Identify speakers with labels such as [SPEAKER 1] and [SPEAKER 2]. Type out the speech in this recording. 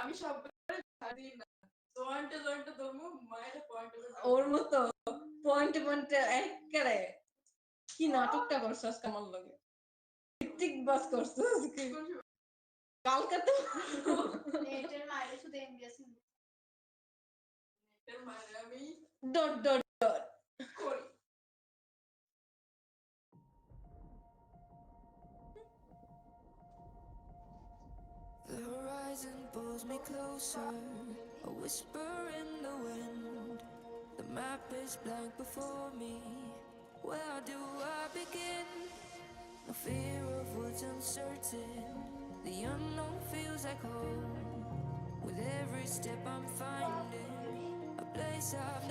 [SPEAKER 1] আমি সব ছাড়ি না জয়েন্টে জয়েন্টে ধরমু মায়ের পয়েন্টে
[SPEAKER 2] ওর মতো পয়েন্টে পয়েন্টে একেবারে কি নাটকটা করছস কেমন লাগে ঠিক বাস করছস কি কালকে তো
[SPEAKER 3] নেটের মাইরে শুধু এমবিএস
[SPEAKER 1] নেটের মায়ের আমি
[SPEAKER 2] ডট ডট ডট
[SPEAKER 1] করি
[SPEAKER 4] The horizon pulls me closer, a whisper in the wind. The map is blank before me. Where do I begin? No fear of what's uncertain. The unknown feels like home. With every step I'm finding a place I've